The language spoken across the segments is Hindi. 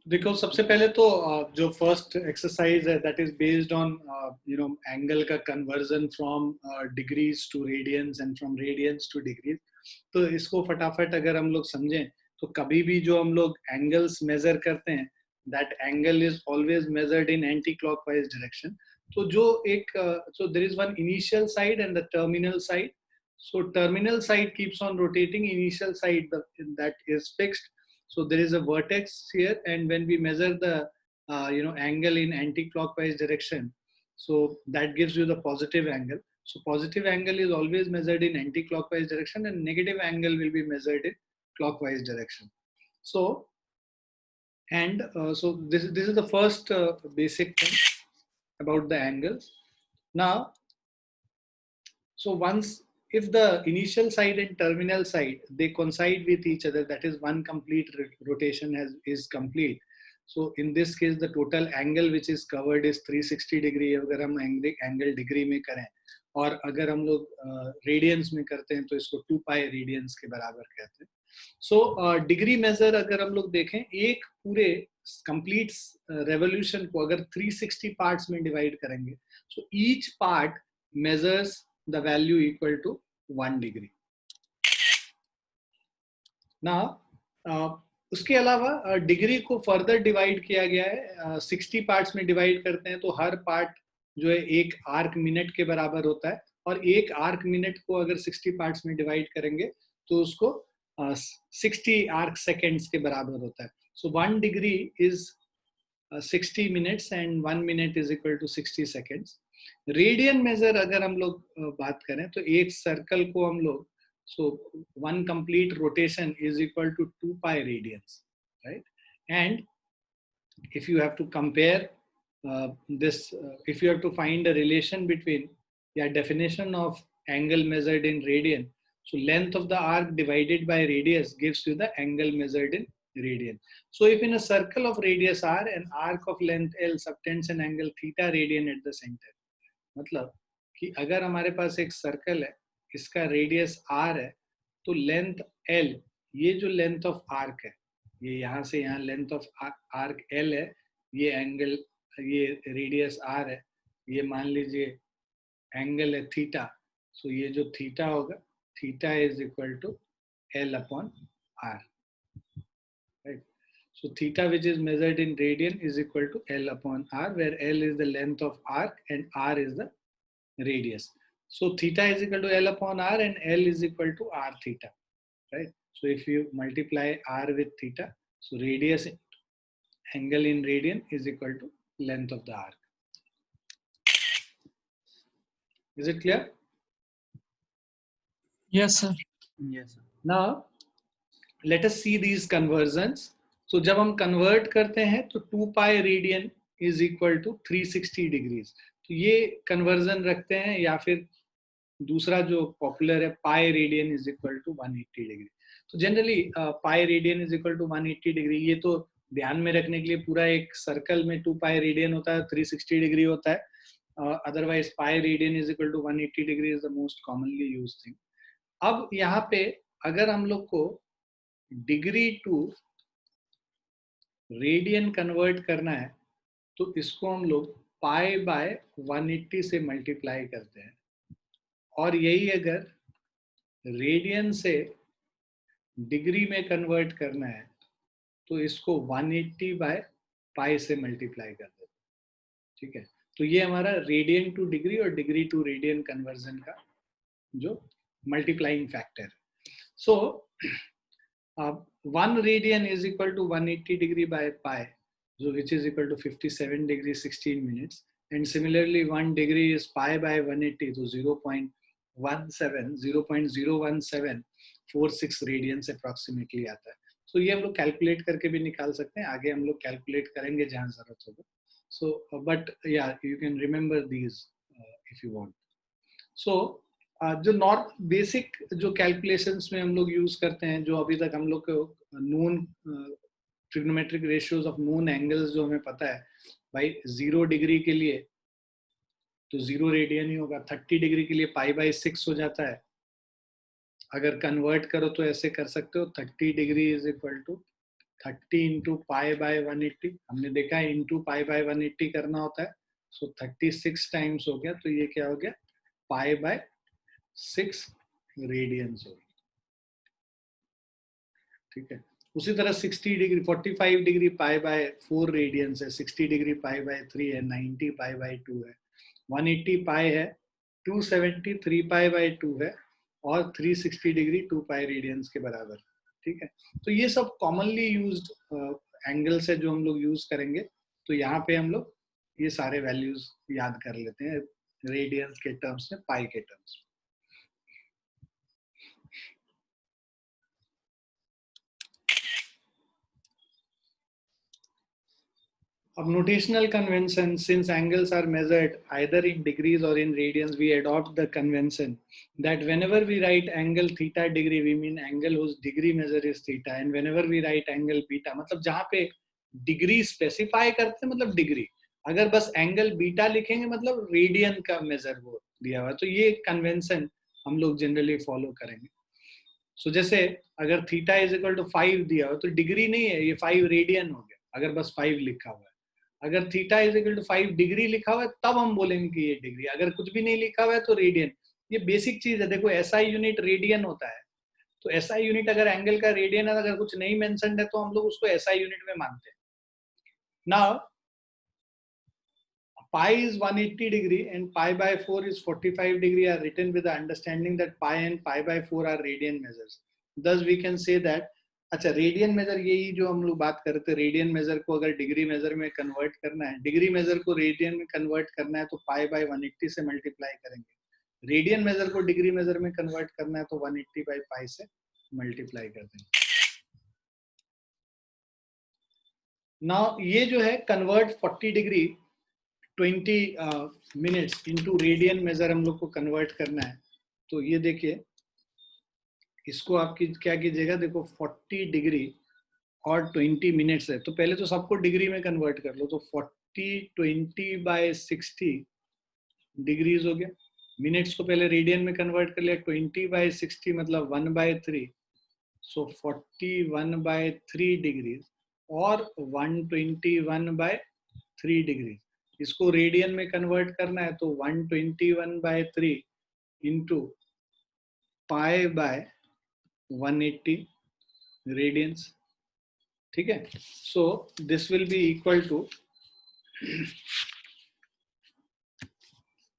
देखो सबसे पहले तो जो फर्स्ट एक्सरसाइज है that is based on angle का conversion from degrees to radians and from radians to degrees. तो इसको फटाफट अगर हम लोग समझें तो कभी भी जो हम लोग एंगल्स मेजर करते हैं that angle is always measured in anti clockwise direction. तो जो एक so there is one initial side and the terminal side. So terminal side keeps on rotating, initial side that is fixed. So there is a vertex here, and when we measure the angle in anti-clockwise direction, so that gives you the positive angle. So positive angle is always measured in anti-clockwise direction, and negative angle will be measured in clockwise direction. So so this is the first basic thing about the angles. Now, so once if the initial side and terminal side they coincide with each other, that is one complete rotation is complete. So in this case the total angle which is covered is 360 degree अगर हम एंगल डिग्री में करें, और अगर हम लोग रेडियंस में करते हैं तो इसको 2 पाई रेडियंस के बराबर कहते हैं. सो डिग्री मेजर अगर हम लोग देखें एक पूरे कंप्लीट रेवोल्यूशन को अगर 360 पार्ट्स में डिवाइड करेंगे, so each part measures the value equal to 1 degree. Now, उसके अलावा डिग्री को फर्दर डिवाइड किया गया है. 60 पार्ट्स में डिवाइड करते हैं तो हर पार्ट जो है एक आर्क मिनट के बराबर होता है, और एक आर्क मिनट को अगर 60 पार्ट्स में डिवाइड करेंगे तो उसको 60 आर्क सेकेंड्स के बराबर होता है. So 1 degree is 60 minutes and 1 minute is equal to 60 seconds. Radian measure अगर हम लोग बात करें तो एक सर्कल को हम लोग so one complete rotation is equal to 2 pi radians, right? And if you have to compare if you have to find a relation between definition of angle measured in radian, so length of the arc divided by radius gives you the angle measured in radian. So if in a circle of radius r an arc of length l subtends an angle theta radian at the center, मतलब कि अगर हमारे पास एक सर्कल है, इसका रेडियस r है, तो लेंथ l, ये जो लेंथ ऑफ आर्क है, ये यहाँ से यहाँ लेंथ ऑफ आर्क l है, ये एंगल, ये रेडियस r है, ये मान लीजिए एंगल है थीटा. सो ये जो थीटा होगा, theta is equal to l upon r, right? So theta which is measured in radian is equal to L upon R, where L is the length of arc and R is the radius. So theta is equal to L upon R and L is equal to R theta, right? So if you multiply R with theta, so radius angle in radian is equal to length of the arc. Is it clear? Yes, sir. Yes, sir. Now let us see these conversions. So जब हम convert करते हैं तो 2 pi radian is equal to 360 degrees. तो ये conversion रखते हैं, या फिर दूसरा जो पॉपुलर है pi radian is equal to 180 degree. तो generally pi radian is equal to 180 degree, ये तो ध्यान में रखने के लिए पूरा एक सर्कल में 2 पाई रेडियन होता है, 360 डिग्री होता है. Otherwise pi radian is equal to 180 degree is the most commonly used thing. अब यहाँ पे अगर हम लोग को डिग्री टू रेडियन कन्वर्ट करना है तो इसको हम लोग पाई बाय 180 से मल्टीप्लाई करते हैं, और यही अगर रेडियन से डिग्री में कन्वर्ट करना है तो इसको 180 बाय पाई से मल्टीप्लाई कर देते हैं. ठीक है, तो ये हमारा रेडियन टू डिग्री और डिग्री टू रेडियन कन्वर्जन का जो मल्टीप्लाइंग फैक्टर है. So 1 radian is equal to 180 degree by pi, जो which is equal to 57 degree 16 minutes. And similarly 1 degree is pi by 180, तो 0.01746 रेडियंस अप्रॉक्सीमेटली आता है. सो ये हम लोग कैलकुलेट करके भी निकाल सकते हैं, आगे हम लोग कैलकुलेट करेंगे जहां जरूरत होगा. सो बट या you can remember these if you want. So जो नॉर्मल बेसिक जो कैलकुलेशंस में हम लोग यूज करते हैं, जो अभी तक हम लोग को known trigonometric ratios of known angles जो हमें पता है, भाई 0 डिग्री के लिए तो 0 रेडियन ही होगा, 30 डिग्री के लिए पाई बाई 6 हो जाता है. अगर कन्वर्ट करो तो ऐसे कर सकते हो, 30 degree is equal to 30 into pi by 180, हमने देखा है इंटू पाई बाय 180 करना होता है, सो 36 टाइम्स हो गया, तो ये क्या हो गया, पाई बाय 6 रेडियंस हो गया। ठीक है, उसी तरह 60 degree 45 degree pi by 4 radians है, 60 डिग्री पाई बाय 3 है, 90 पाई बाय 2 है, 180 पाई है, 273 पाई बाय 2 है, और 360 डिग्री 2 पाई रेडियंस के बराबर। ठीक है, तो ये सब कॉमनली यूज्ड एंगल्स है जो हम लोग यूज करेंगे। तो यहाँ पे हम लोग ये सारे वैल्यूज याद कर लेते हैं रेडियंस के टर्म्स में, पाई के टर्म्स में। Of notational convention, since angles are measured either in degrees or in radians, we adopt the convention that whenever we write angle theta degree, we mean angle whose degree measure is theta, and whenever we write angle beta, मतलब जहाँ पे degree specify करते हैं मतलब degree, अगर बस angle beta लिखेंगे मतलब radian का measure वो दिया हुआ है, तो ये convention हम लोग generally follow करेंगे। So जैसे अगर थीटा इज इक्वल टू 5 दिया हो तो डिग्री नहीं है, ये 5 रेडियन हो गया अगर बस 5 लिखा हुआ है। अगर theta is equal to 5 degree लिखा हुआ है तब हम बोलेंगे कि ये डिग्री, अगर कुछ भी नहीं लिखा हुआ है तो रेडियन। ये बेसिक चीज है, देखो एसआई यूनिट रेडियन होता है, तो एसआई यूनिट अगर एंगल का रेडियन है, अगर कुछ नहीं मेंशन्ड है तो हम लोग उसको एसआई यूनिट में मानते हैं। Now pi is 180 degree and pi by 4 is 45 degree are written with the understanding that pi and pi by 4 are radian measures. Thus we can say that अच्छा रेडियन मेजर, यही जो हम लोग बात कर रहे थे, रेडियन मेजर को अगर डिग्री मेजर में कन्वर्ट करना है, डिग्री मेजर को रेडियन में कन्वर्ट करना है तो पाई बाय 180 से मल्टीप्लाई करेंगे, रेडियन मेजर को डिग्री मेजर में कन्वर्ट करना है तो 180 बाय पाई से मल्टीप्लाई कर देंगे। नाउ ये जो है convert 40 degree 20 minutes into radian major हम लोग को कन्वर्ट करना है। तो ये देखिए, इसको आप क्या कीजिएगा, देखो 40 डिग्री और 20 मिनट्स है, तो पहले तो सबको डिग्री में कन्वर्ट कर लो, तो 40 20 बाय 60 डिग्रीज हो गया। मिनट्स को पहले रेडियन में कन्वर्ट कर लिया, 20 बाय 60 मतलब 1/3, सो 41 बाय 3 डिग्रीज और 121/3 डिग्री। इसको रेडियन में कन्वर्ट करना है तो 121/3 इंटू पाई बाय 180 रेडियंस। ठीक है, so this will be equal to,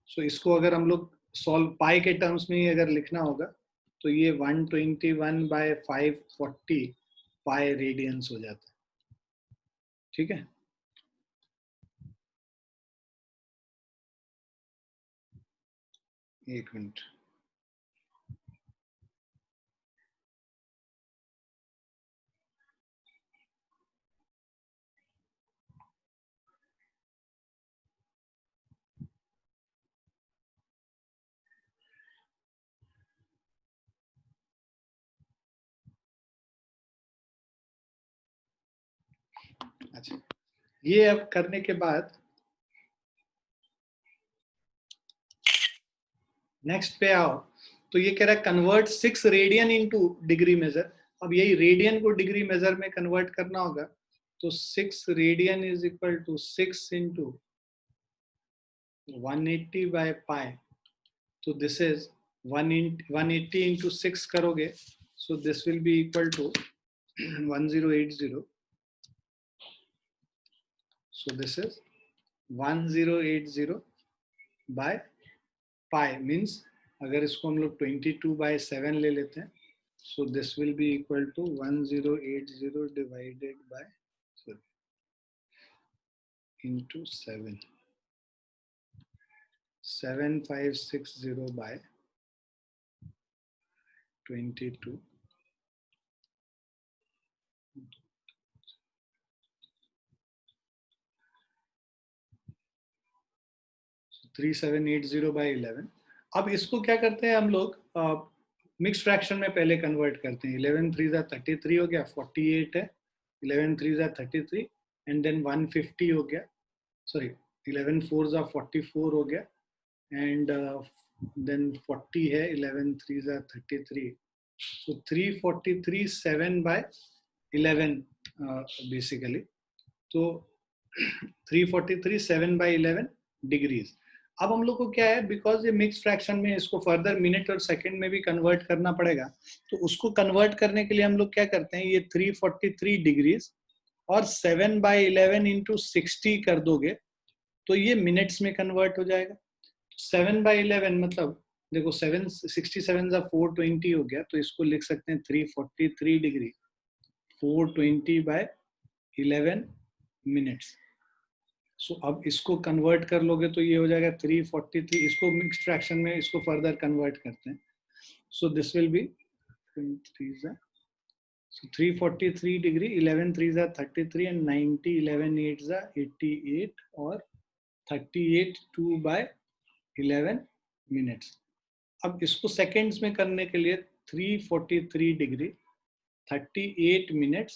so इसको अगर हम लोग सॉल्व पाई के टर्म्स में ही अगर लिखना होगा तो ये 121/540 पाई रेडियंस हो जाता है। ठीक है, एक मिनट, अच्छा ये अब करने के बाद नेक्स्ट पे आओ, तो ये कह रहा है convert 6 radian into degree measure. अब यही रेडियन को डिग्री मेजर में कन्वर्ट करना होगा, तो 6 radian is equal to 6 into 180 by pi, तो दिस इज 180 इंटू 6 करोगे, so this will be equal to 1080, so this is 1080 by pi, means अगर इसको हम लोग 22/7 ले लेते हैं, so this will be equal to 1080 divided by into 7, 7560 by 22, so 3780 by 11। अब इसको क्या करते हैं हम लोग, मिक्स फ्रैक्शन में पहले कन्वर्ट करते हैं। 11 3 33 हो गया, 48 है, 11 3 33 एंड देन 150 हो गया, सॉरी 11 4 44 हो गया, एंड देन 40 है, 11 3 33, सो 343 7 by 11 बेसिकली, तो 343 7 by 11 डिग्रीज। अब हम लोग को क्या है, बिकॉज ये मिक्स फ्रैक्शन में इसको फर्दर मिनट और सेकंड में भी कन्वर्ट करना पड़ेगा, तो उसको कन्वर्ट करने के लिए हम लोग क्या करते हैं, ये 343 डिग्रीज और 7 by 11 इंटू 60 कर दोगे तो ये मिनट्स में कन्वर्ट हो जाएगा। 7 by 11 मतलब देखो 767 जा 420 हो गया, तो इसको लिख सकते हैं 343 डिग्री 420 by 11 मिनट्स। सो अब इसको कन्वर्ट कर लोगे तो ये हो जाएगा 343, इसको मिक्स फ्रैक्शन में इसको फर्दर कन्वर्ट करते हैं, सो दिस विल बी 343 डिग्री 11 3 जा 33 एंड 90 11 8 जा 88 और 38 2 by 11 मिनट्स। अब इसको सेकेंड्स में करने के लिए 343 डिग्री 38 मिनट्स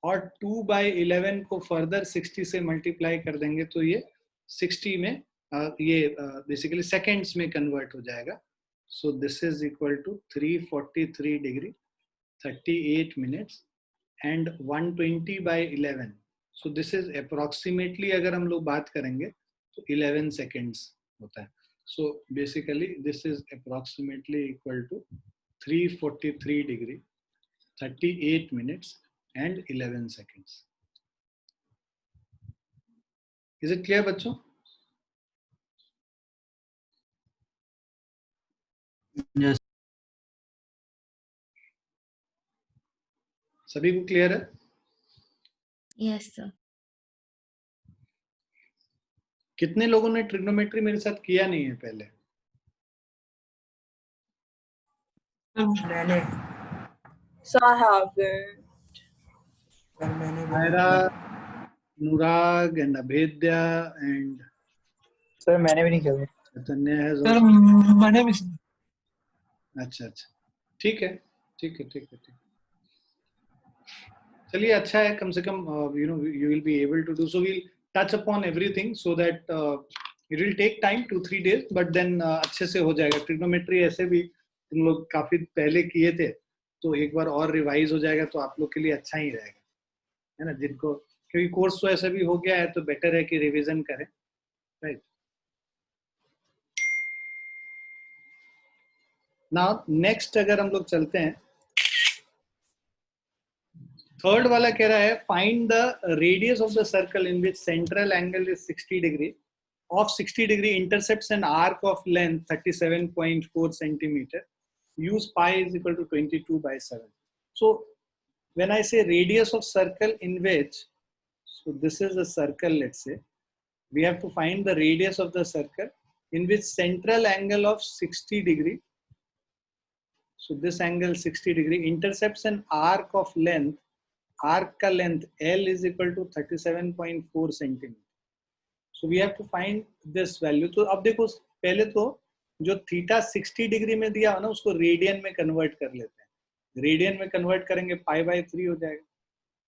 और 2 by 11 को फर्दर 60 से मल्टीप्लाई कर देंगे तो ये 60 में ये बेसिकली सेकेंड्स में कन्वर्ट हो जाएगा। So this is equal to 343 degree 38 minutes and 120 by 11। So this is approximately अगर हम लोग बात करेंगे तो 11 सेकेंड्स होता है। So basically this is approximately equal to 343 degree 38 minutes and 11 seconds. Is it clear बच्चों? Yes. सभी को क्लियर है? Yes, sir. कितने लोगों ने ट्रिग्नोमेट्री मेरे साथ किया नहीं है पहले? मैंने So I haven't. मैंने Myra, Nurag and Abhedya and sir मैंने भी नहीं किया। Chaitanya has सर also... मैंने भी अच्छा अच्छा, ठीक है ठीक है ठीक है ठीक। चलिए अच्छा है, कम से कम you know you will be able to do, so we'll touch upon everything so that it will take time 2-3 days but then अच्छे से हो जाएगा। ट्रिग्नोमेट्री ऐसे भी तुम लोग काफी पहले किए थे तो एक बार और रिवाइज हो जाएगा तो आप लोग के लिए अच्छा ही रहेगा, है ना, जिनको, क्योंकि कोर्स तो ऐसा भी हो गया है तो बेटर है कि रिवीजन करें, राइट। नाउ नेक्स्ट अगर हम लोग चलते हैं, थर्ड वाला कह रहा है find the radius of the circle in which central angle is 60 degree of 60 degree intercepts an arc of length 37.4 centimeter. Use pi is equal to 22 by 7. So when I say radius of circle in which, so this is a circle, let's say, we have to find the radius of the circle in which central angle of 60 degree, so this angle 60 degree intercepts an arc of length, arc का length L is equal to 37.4 centimeter. So we have to find this value. तो अब देखो पहले तो जो थीटा 60 डिग्री में दिया है ना उसको रेडियन में कन्वर्ट कर लेते हैं। रेडियन में कन्वर्ट करेंगे पाई बाय 3 हो जाएगा।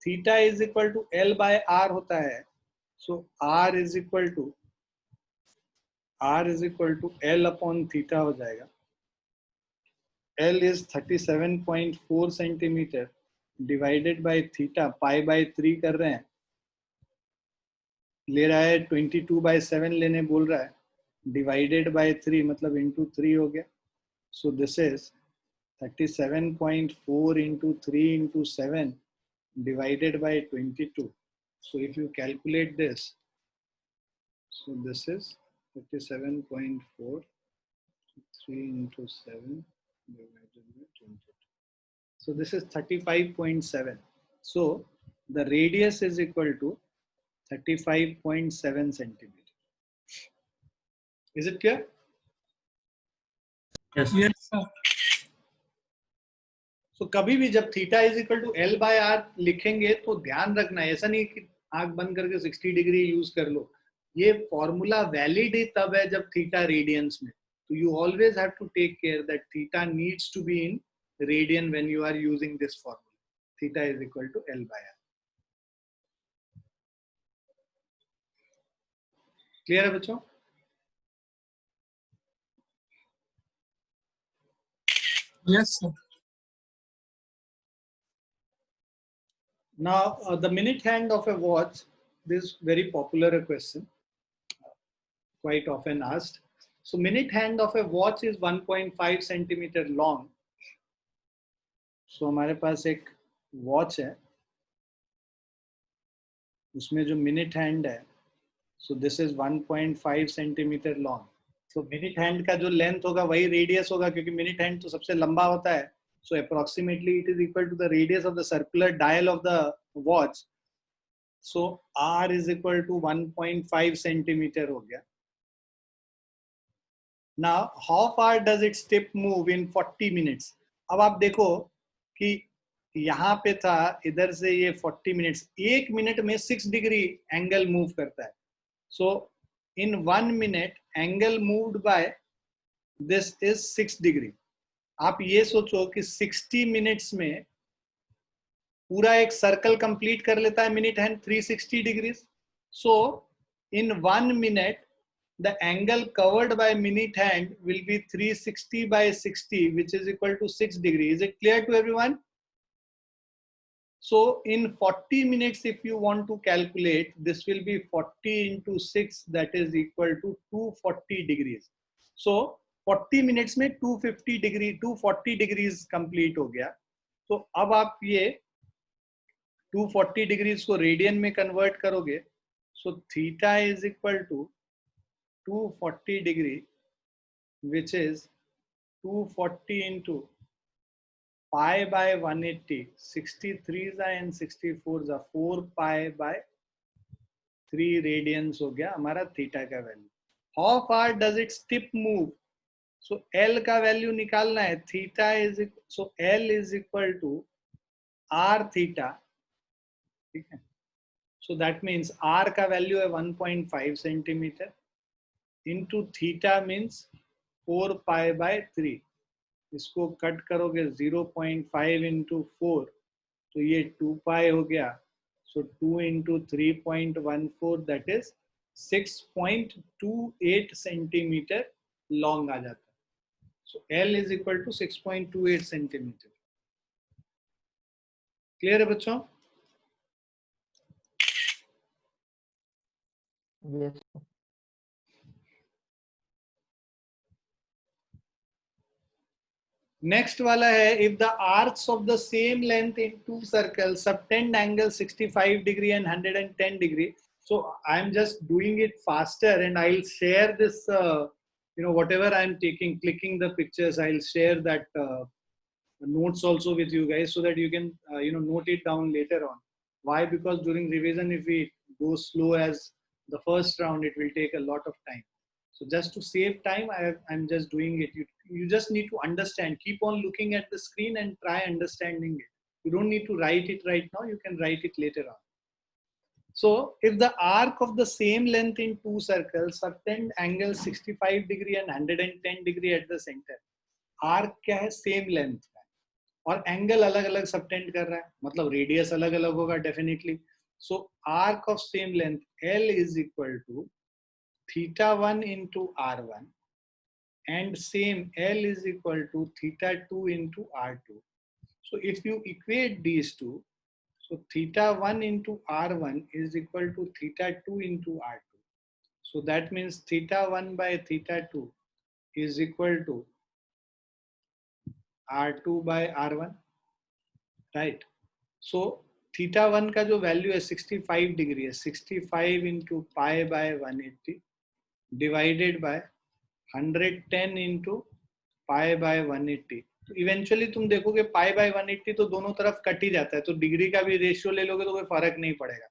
Theta is equal to L by R होता है, so R is equal to L upon theta हो जाएगा। L is 37.4 centimeter divided by theta, pi by 3 कर रहे हैं, ले रहा है 22 by 7 लेने बोल रहा है, डिवाइडेड बाय 3 मतलब इंटू 3 हो गया। So this is 37.4 into 3 into 7 divided by 22. So if you calculate this, so this is 37.4 3 into 7 divided by 22. So this is 35.7. So the radius is equal to 35.7 centimeter. Is it clear? Yes. Yes sir So कभी भी जब theta is equal to L by R लिखेंगे तो ध्यान रखना है, ऐसा नहीं कि आंख बंद करके 60 डिग्री यूज कर लो। ये फॉर्मूला वैलिड ही तब है जब थीटा रेडियंस में, तो you always have to take care that theta needs to be in radian when you are using this formula. Theta is equal to L by R. Clear है बच्चों? Yes sir Now, the minute hand of a watch, this is very popular question, quite often asked. So, minute hand of a watch is 1.5 centimeter long. So, हमारे पास एक watch है, उसमें जो minute hand है, so this is 1.5 centimeter long. So, minute hand का जो length होगा वही radius होगा, क्योंकि minute hand तो सबसे लंबा होता है. So, approximately it is equal to the radius of the circular dial of the watch. So R is equal to 1.5 centimeter हो गया. Now how far does its tip move in 40 minutes? अब आप देखो कि यहाँ पे था, इधर से ये 40 minutes, 1 मिनट में 6 डिग्री एंगल मूव करता है. So in 1 minute angle moved by this is 6 degree. आप ये सोचो कि 60 minutes में पूरा एक सर्कल कंप्लीट कर लेता है minute hand 360 degrees. So in 1 minute the angle covered by minute hand will be 360 by 60, which is equal to 6 degree. Is it clear to everyone? So in 40 minutes, if you want to calculate, this will be 40 into 6, that is equal to 240 degrees. So 40 minutes में 250 degree 240 degrees complete हो गया. तो अब आप ये 240 डिग्रीज को रेडियन में कन्वर्ट करोगे, so theta is equal to 240 degree, which is 240 into pi by 180, 63 जा एंड 64 जा 4 पाई बाय 3 रेडियंस हो गया हमारा थीटा का value. How far does its tip move? So L का वैल्यू निकालना है. Theta is so L is equal to R theta. ठीक है. सो दैट मीन्स आर का वैल्यू है 1.5 centimetre into theta means 4 pi by 3. इसको कट करोगे 0.5 इंटू 4, तो ये 2 पाई हो गया. So 2 into 3.14, that is 6.28 centimeter long आ जाता है. So L is equal to 6.28 centimeter. Clear है बच्चों? Yes. नेक्स्ट वाला है, if the arcs of the same length in two circles subtend angle 65 degree and 110 degree. So I'm just doing it faster and I'll share this, whatever I'm taking, clicking the pictures, I'll share that notes also with you guys so that you can, note it down later on. Why? Because during revision, if we go slow as the first round, it will take a lot of time. So just to save time, I'm just doing it. You just need to understand. Keep on looking at the screen and try understanding it. You don't need to write it right now. You can write it later on. So if the arc of the same length in two circles subtend angle 65 degree and 110 degree at the center, arc क्या है? Same length का, और एंगल अलग अलग सबटेंड कर रहा है, मतलब रेडियस अलग अलग होगा definitely. So arc of same length L is equal to θ1 into R1 and same L is equal to θ2 into R2. So if you equate these two, so θ1 into R1 is equal to θ2 into R2. So that means θ1 by θ2 is equal to R2 by R1, right? So θ1 का जो वैल्यू है 65 डिग्री है, 65 into pi by 180 divided by 110 into pi by 180. तो इवेंचुअली तुम देखोगे पाई बाय 180 तो दोनों तरफ कट ही जाता है, तो डिग्री का भी रेशियो ले लोगे तो कोई फर्क नहीं पड़ेगा.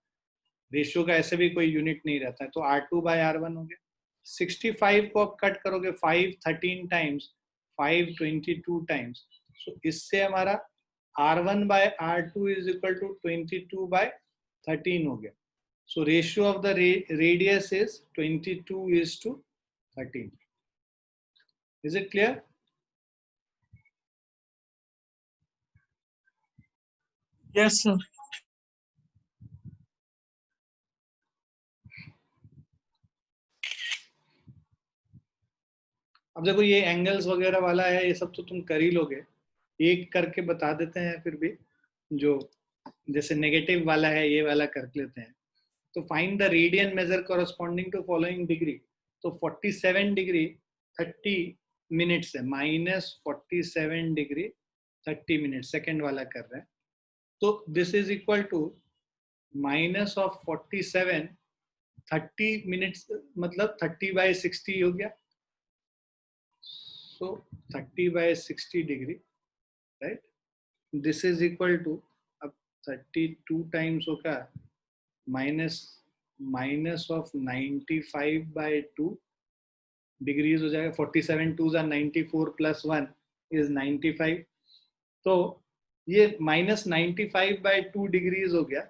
रेशियो का ऐसे भी कोई यूनिट नहीं रहता है. तो R2 बाय R1 हो गया. 65 को आप कट करोगे 5 13 टाइम्स, 5 22 टाइम्स. सो इससे हमारा R1 by R2 is equal to 22 by 13 हो गया. So ratio of the radius is 22 is to 13. Is it clear? Yes, sir. अब देखो ये एंगल्स वगैरह वाला है, ये सब तो तुम कर ही लोगे. एक करके बता देते हैं फिर भी, जो जैसे नेगेटिव वाला है, ये वाला कर लेते हैं. तो find the radian measure corresponding to following degree. तो 47 डिग्री 30 मिनट्स है, -47 डिग्री 30 मिनट, सेकेंड वाला कर रहे हैं. तो this is equal to minus of 47 30 minutes, मतलब 30/60 हो गया. So 30/60 degree, right? This is equal to, अब 32 times होगा minus of 95/2 degrees हो जाएगा. 47 2s are 94 plus 1 is 95. तो ये -95/2 डिग्रीज हो गया.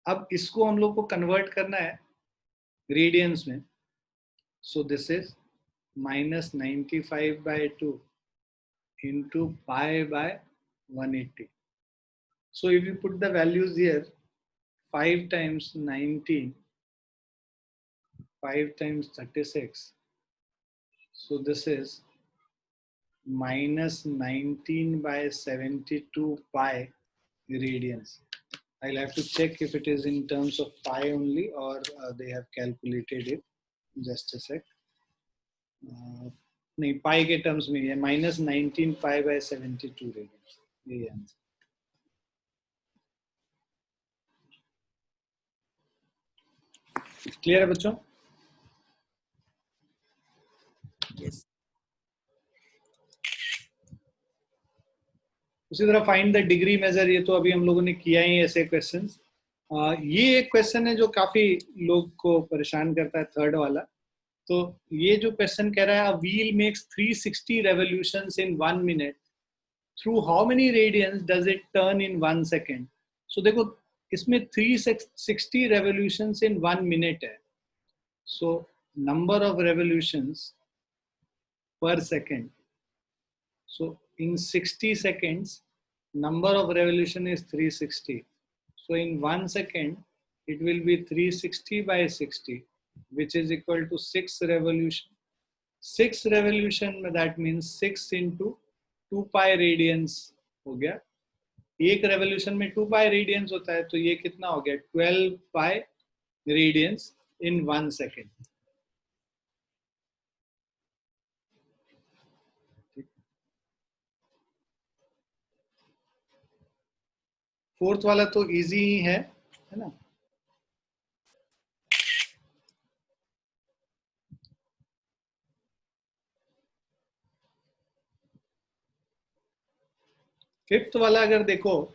अब इसको हम लोग को कन्वर्ट करना है रेडियंस में. सो this is -95/2 into pi by 180. So if you put the values here, 5 times 19, 5 times 36. So this is -19/72 pi radians. I'll have to check if it is in terms of pi only or they have calculated it. Just a sec. नहीं, पाई के टर्म्स में है, -19 pi/72 रेडियंस. ये आंसर. क्लियर है बच्चों? Yes. उसी तरह फाइंड द डिग्री मेजर, ये तो अभी हम लोगों ने किया ही ऐसे क्वेश्चंस. ये एक क्वेश्चन है जो काफी लोग को परेशान करता है, थर्ड वाला. तो ये जो क्वेश्चन कह रहा है, wheel makes 360 revolutions in 1 minute, through how many radians does it turn in 1 second. So देखो, इसमें 360 रेवोल्यूशंस इन 1 मिनट है. So number of revolutions per second. So in 60 seconds, number of revolution is 360. So in 1 second, it will be 360/60, which is equal to 6 revolution. 6 revolution, that means 6 into 2 pi radians हो गया. एक रेवोल्यूशन में 2 pi radians होता है, तो ये कितना हो गया? 12 pi radians in 1 second. Fourth वाला तो इजी ही है ना? फिफ्थ वाला अगर देखो,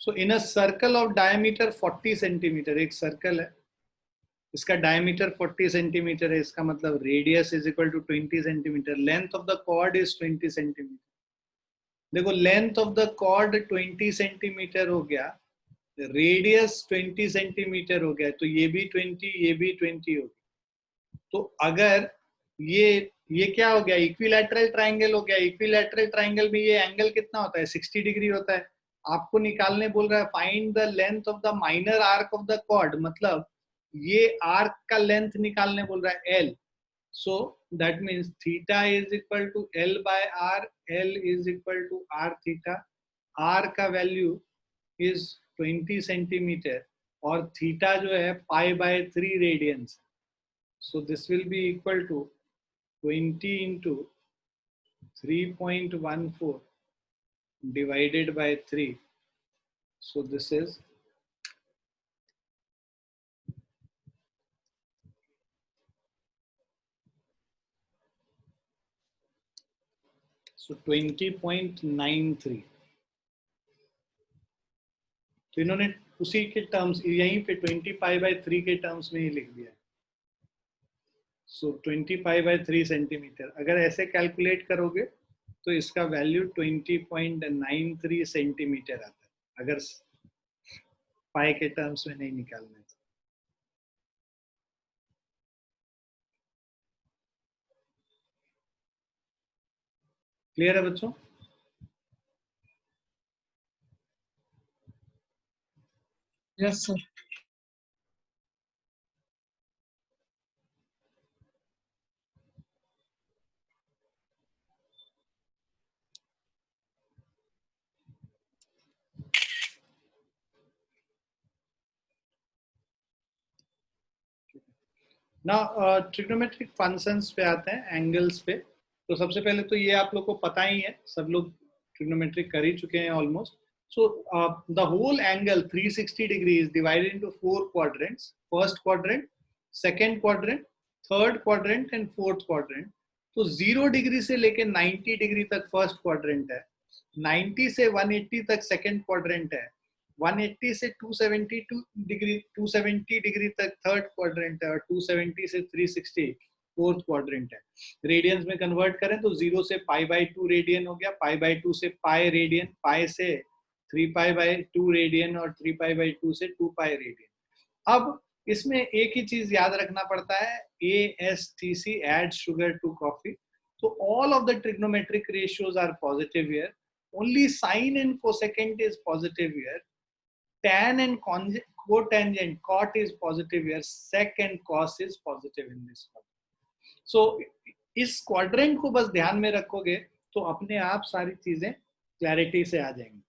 so in a circle of diameter 40 centimeter, एक सर्कल है, इसका डायमीटर 40 सेंटीमीटर है, इसका मतलब radius is equal to 20 centimeter. Length of the chord is 20 centimeter. देखो, length of the chord 20 centimeter हो गया, रेडियस 20 सेंटीमीटर हो गया, तो ये भी 20, ये भी 20 हो गया. तो अगर ये क्या हो गया? इक्विलैटरल ट्राइंगल हो गया. इक्विलैटरल ट्राइंगल में ये एंगल कितना होता है? 60 डिग्री होता है. आपको निकालने बोल रहा है find the length of the minor arc of the chord, मतलब ये आर्क का लेंथ निकालने बोल रहा है, L. So that means theta is equal to L/R, L is equal to R theta. R का वैल्यू इज 20 सेंटीमीटर और थीटा जो है π/3 radians. So this will be equal to 20 into 3.14 divided by 3. So this is so 20.93. तो इन्होंने उसी के टर्म्स यहीं पे 20 π/3 के टर्म्स में ही लिख दिया. सो 20 π/3 सेंटीमीटर. अगर ऐसे कैलकुलेट करोगे तो इसका वैल्यू 20.93 सेंटीमीटर आता है, अगर पाई के टर्म्स में नहीं निकालना है. क्लियर है बच्चों? Yes, sir. ना ट्रिग्नोमेट्रिक फंक्शंस पे आते हैं, एंगल्स पे। तो सबसे पहले तो ये आप लोग को पता ही है, सब लोग ट्रिग्नोमेट्रिक कर ही चुके हैं almost. So the whole angle 360 degree is divided into 4 quadrants, first quadrant, second quadrant, third quadrant and fourth quadrant. तो 0 डिग्री से लेके 90 डिग्री तक फर्स्ट क्वाड्रेंट है, 90 से 180 तक सेकंड क्वाड्रेंट है, 180 से 270 डिग्री तक थर्ड क्वाड्रेंट है, और 270 से 360 फोर्थ क्वाड्रेंट है। रेडियंस में कन्वर्ट करें तो 0 से π/2 रेडियन हो गया, π/2 से पाई रेडियन, पाई से 3π/2 रेडियन, और 3π/2 से 2π रेडियन। अब इसमें एक ही चीज याद रखना पड़ता है, ASTC add sugar to coffee. तो all of the trigonometric ratios are positive here, only sine and cosecant is positive here, tan and cotangent, cot is positive here, sec and cos is positive in this quadrant. So इस क्वाड्रेंट को बस ध्यान में रखोगे तो अपने आप सारी चीजें क्लैरिटी से आ जाएंगी।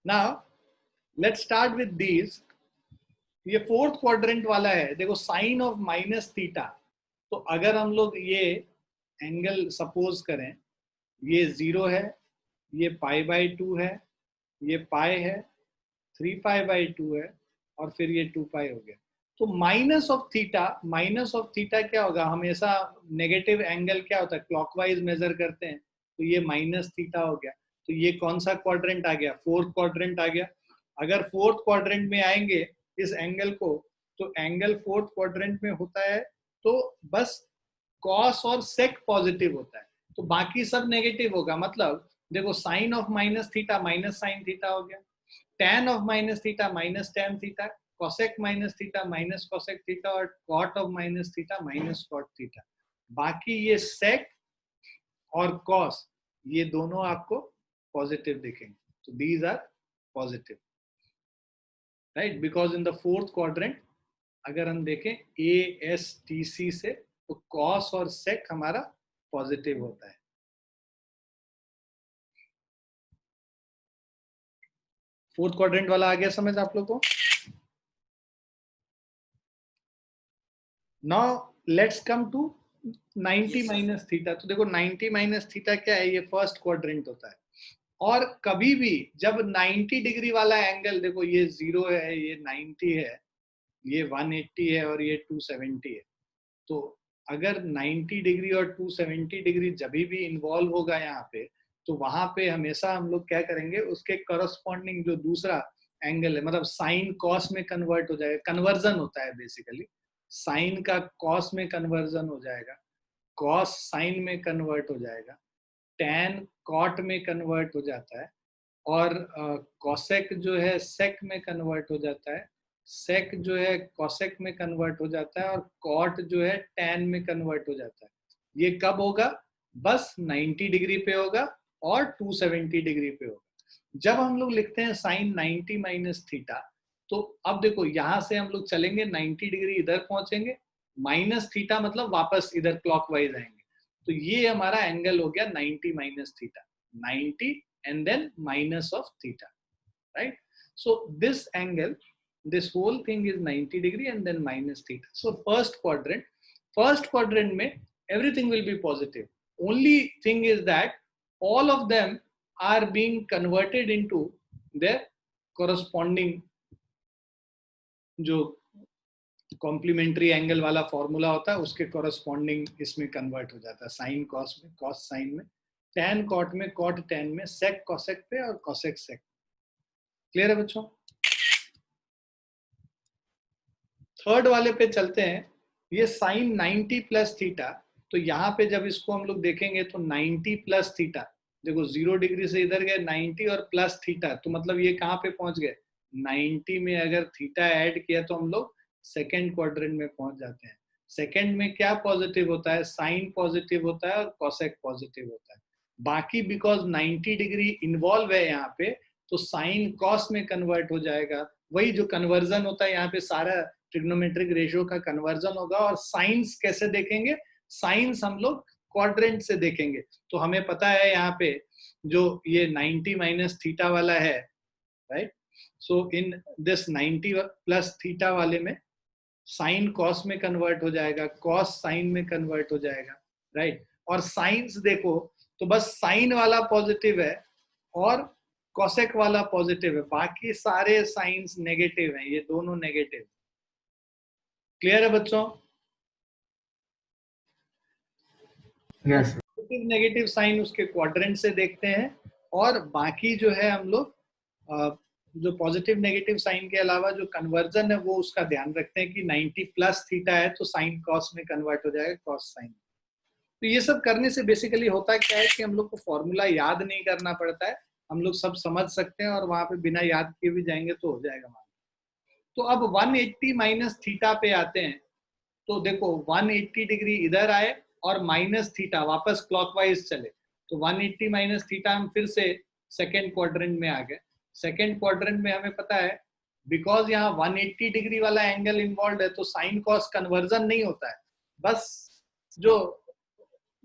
Now let's start with these. ये फोर्थ क्वाड्रेंट वाला है, देखो साइन ऑफ माइनस थीटा। तो अगर हम लोग ये एंगल सपोज करें, ये 0 है, ये π/2 है, ये पाई है, 3π/2 है, और फिर ये 2π हो गया। तो माइनस ऑफ थीटा क्या होगा, हमेशा नेगेटिव एंगल क्या होता है, क्लॉकवाइज मेजर करते हैं, तो ये माइनस थीटा हो गया। तो ये कौन सा क्वाड्रेंट आ गया, फोर्थ क्वाड्रेंट आ गया। अगर फोर्थ क्वाड्रेंट में आएंगे इस एंगल को, तो एंगल फोर्थ क्वाड्रेंट में होता है तो बस कॉस और सेक पॉजिटिव होता है, तो बाकी सब नेगेटिव होगा। मतलब देखो sine of minus theta minus sine theta हो गया, tan of minus theta minus tan theta, cosec minus theta minus cosec theta, और cot of minus theta minus cot theta. बाकी ये sec और cos ये दोनों आपको पॉजिटिव दिखेंगे, तो these are positive, right? Because in the fourth quadrant अगर हम देखें ASTC से, तो cos और sec हमारा पॉजिटिव होता है। फोर्थ क्वाड्रेंट वाला आ गया समझ आप लोग को। Now let's come to 90 minus theta. तो देखो 90 माइनस थीटा क्या है, ये फर्स्ट क्वाड्रेंट होता है। और कभी भी जब 90 डिग्री वाला एंगल, देखो ये 0 है, ये 90 है, ये 180 है, और ये 270 है। तो अगर 90 डिग्री और 270 डिग्री जब भी इन्वॉल्व होगा यहाँ पे, तो वहां पे हमेशा हम लोग क्या करेंगे, उसके करस्पॉन्डिंग जो दूसरा एंगल है, मतलब साइन कॉस में कन्वर्ट हो जाएगा, कन्वर्जन होता है बेसिकली। साइन का कॉस में कन्वर्जन हो जाएगा, कॉस साइन में कन्वर्ट हो जाएगा, टैन कॉट में कन्वर्ट हो जाता है, और कॉसेक जो है सेक में कन्वर्ट हो जाता है, सेक जो है कॉसेक में कन्वर्ट हो जाता है, और कॉट जो है टैन में कन्वर्ट हो जाता है। ये कब होगा, बस 90 डिग्री पे होगा और 270 डिग्री पे होगा। जब हम लोग लिखते हैं साइन 90 माइनस थीटा, तो अब देखो यहां से हम लोग चलेंगे 90 डिग्री इधर पहुंचेंगे, माइनस थीटा मतलब वापस इधर क्लॉकवाइज आएंगे, तो ये हमारा एंगल हो गया 90 minus theta, 90 and then minus of theta, right? So this angle, this whole thing is 90 degree and then minus theta. So first quadrant mein everything will be positive. Only thing is that all of them are being converted into their corresponding जो कॉम्प्लीमेंट्री एंगल वाला फॉर्मूला होता है उसके कॉरस्पॉन्डिंग इसमें कन्वर्ट हो जाता है, साइन कॉस में, कॉस साइन में, टैन कॉट में, कॉट टैन में, सेक कॉसेक पे, और कॉसेक सेक। क्लियर है बच्चों? थर्ड वाले पे चलते हैं। ये साइन 90 प्लस थीटा, तो यहाँ पे जब इसको हम लोग देखेंगे तो 90 प्लस थीटा, देखो 0 डिग्री से इधर गए 90 और प्लस थीटा, तो मतलब ये कहाँ पे पहुंच गए, 90 में अगर थीटा ऐड किया तो हम लोग सेकेंड क्वाड्रेंट में पहुंच जाते हैं। सेकेंड में क्या पॉजिटिव होता है, साइन पॉजिटिव होता है और कॉसेक पॉजिटिव होता है। बाकी बिकॉज 90 डिग्री इन्वॉल्व है यहाँ पे, तो साइन कॉस में कन्वर्ट हो जाएगा। वही जो कन्वर्जन होता है यहाँ पे, सारा ट्रिग्नोमेट्रिक रेशियो का कन्वर्जन होगा। और साइंस कैसे देखेंगे, साइंस हम लोग क्वाड्रेंट से देखेंगे। तो हमें पता है यहाँ पे जो ये 90 माइनस थीटा वाला है, right? So in this 90 plus theta वाले में साइन कॉस में कन्वर्ट हो जाएगा, कॉस साइन में कन्वर्ट हो जाएगा, राइट? और साइंस देखो तो बस साइन वाला पॉजिटिव है और कॉसेक वाला पॉजिटिव है, बाकी सारे साइंस नेगेटिव हैं, ये दोनों नेगेटिव। क्लियर है बच्चों? Yes. पॉजिटिव नेगेटिव साइन उसके क्वाड्रेंट से देखते हैं, और बाकी जो है हम लोग जो पॉजिटिव नेगेटिव साइन के अलावा जो कन्वर्जन है वो उसका ध्यान रखते हैं कि 90 प्लस थीटा है तो साइन कॉस में कन्वर्ट हो जाएगा, कॉस साइन। तो ये सब करने से बेसिकली होता क्या है कि हम लोग को फॉर्मूला याद नहीं करना पड़ता है, हम लोग सब समझ सकते हैं और वहां पे बिना याद किए भी जाएंगे तो हो जाएगा। तो अब 180 माइनस थीटा पे आते हैं, तो देखो 180 डिग्री इधर आए और माइनस थीटा वापस क्लॉकवाइज चले, तो 180 माइनस थीटा हम फिर से सेकेंड क्वाड्रेंट में आ गए। सेकेंड क्वाड्रेंट में हमें पता है बिकॉज यहाँ 180 डिग्री वाला एंगल इन्वॉल्व है तो साइन कॉस कन्वर्जन नहीं होता है, बस जो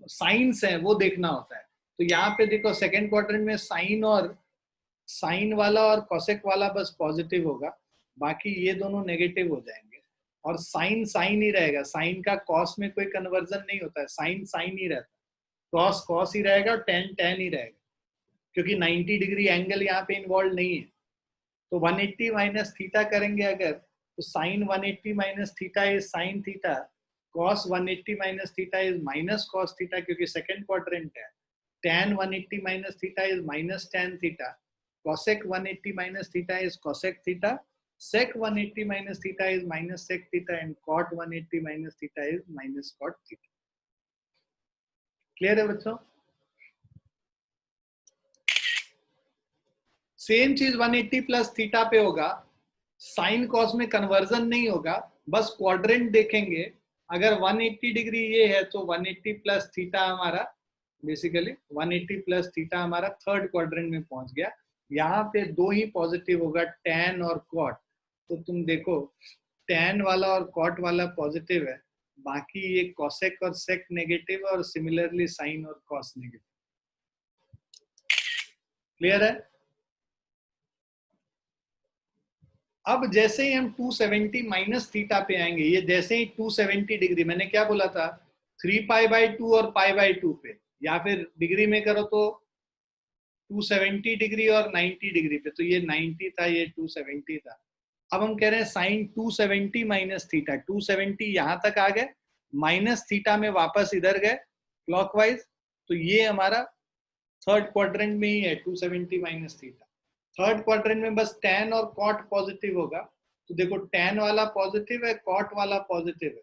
साइंस है वो देखना होता है। तो यहाँ पे देखो सेकेंड क्वाड्रेंट में साइन और साइन वाला और कॉसेक वाला बस पॉजिटिव होगा, बाकी ये दोनों नेगेटिव हो जाएंगे, और साइन साइन ही रहेगा, साइन का कॉस में कोई कन्वर्जन नहीं होता है, साइन साइन ही रहता है, कॉस कॉस ही रहेगा और टेन टेन ही रहेगा, क्योंकि 90 डिग्री एंगल यहाँ पे इन्वॉल्व नहीं है। तो 180 माइनस थीटा करेंगे अगर, तो sine 180 minus theta is sine theta, cos 180 minus theta is minus cos theta क्योंकि सेकेंड क्वाड्रेंट है, tan 180 minus theta is minus tan theta, cosec 180 minus theta is cosec theta, sec 180 minus theta is minus sec theta, and cot 180 minus theta is minus cot theta. Clear है बच्चों? सेम चीज 180 प्लस थीटा पे होगा, साइन कॉस में कन्वर्जन नहीं होगा, बस क्वाड्रेंट देखेंगे। अगर 180 डिग्री ये है तो 180 प्लस थीटा हमारा बेसिकली 180 प्लस थीटा हमारा थर्ड क्वाड्रेंट में पहुंच गया। यहाँ पे दो ही पॉजिटिव होगा, टैन और कॉट। तो तुम देखो टैन वाला और कॉट वाला पॉजिटिव है, बाकी ये कॉसेक और सेक नेगेटिव और सिमिलरली साइन और कॉस नेगेटिव। क्लियर है? अब जैसे ही हम 270 माइनस थीटा पे आएंगे, ये जैसे ही 270 डिग्री, मैंने क्या बोला था 3π/2 और π/2 पे, या फिर डिग्री में करो तो 270 डिग्री और 90 डिग्री पे, तो ये 90 था, ये 270 था। अब हम कह रहे हैं साइन 270 माइनस थीटा, 270 यहां तक आ गए, माइनस थीटा में वापस इधर गए क्लॉकवाइज, तो ये हमारा थर्ड क्वाड्रेंट में ही है 270 माइनस थीटा। थर्ड क्वाड्रेंट में बस टैन और कॉट पॉजिटिव होगा, तो देखो टैन वाला पॉजिटिव है, कॉट वाला पॉजिटिव है,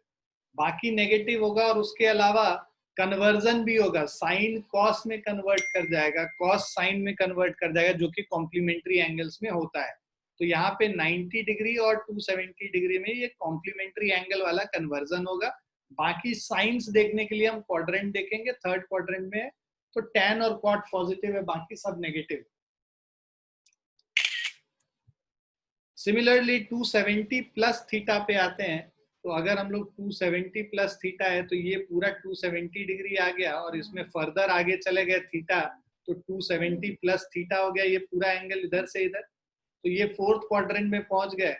बाकी नेगेटिव होगा, और उसके अलावा कन्वर्जन भी होगा, साइन कॉस में कन्वर्ट कर जाएगा, कॉस साइन में कन्वर्ट कर जाएगा, जो कि कॉम्प्लीमेंट्री एंगल्स में होता है। तो यहाँ पे 90 डिग्री और 270 डिग्री में ये कॉम्प्लीमेंट्री एंगल वाला कन्वर्जन होगा। बाकी साइंस देखने के लिए हम क्वाड्रेंट देखेंगे, थर्ड क्वाड्रेंट में तो टैन और कॉट पॉजिटिव है, बाकी सब नेगेटिव। सिमिलरली 270 प्लस थीटा पे आते हैं, तो अगर हम लोग 270 प्लस थीटा है तो ये पूरा 270 डिग्री आ गया, और इसमें फर्दर आगे चले गए थीटा, तो 270 प्लस थीटा हो गया, ये पूरा एंगल इधर से इधर, तो ये फोर्थ क्वाड्रेंट में पहुंच गए।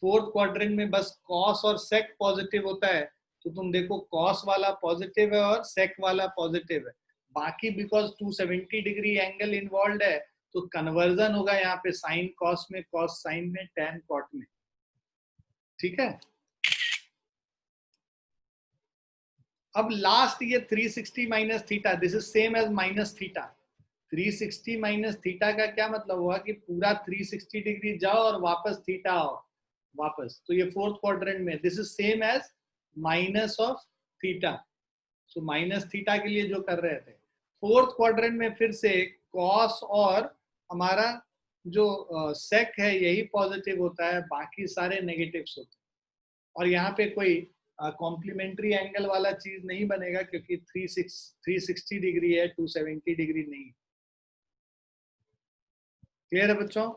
फोर्थ क्वाड्रेंट में बस कॉस और सेक पॉजिटिव होता है, तो तुम देखो कॉस वाला पॉजिटिव है और सेक वाला पॉजिटिव है, बाकी बिकॉज 270 डिग्री एंगल इन्वॉल्व है तो कन्वर्जन होगा यहाँ पे साइन कॉस में, कॉस साइन में, टैन कॉट में। ठीक है? अब लास्ट ये 360 minus theta, this is same as minus theta. 360 minus theta का क्या मतलब हुआ कि पूरा 360 डिग्री जाओ और वापस थीटा आओ वापस, तो ये फोर्थ क्वाड्रेंट में this is same as minus of theta. So minus theta के लिए जो कर रहे थे, फोर्थ क्वाड्रेंट में फिर से कॉस और हमारा जो सेक है यही पॉजिटिव होता है, बाकी सारे नेगेटिव्स होते हैं, और यहाँ पे कोई कॉम्प्लीमेंट्री एंगल वाला चीज नहीं बनेगा क्योंकि 360 डिग्री है, 270 डिग्री नहीं। क्लियर है बच्चों?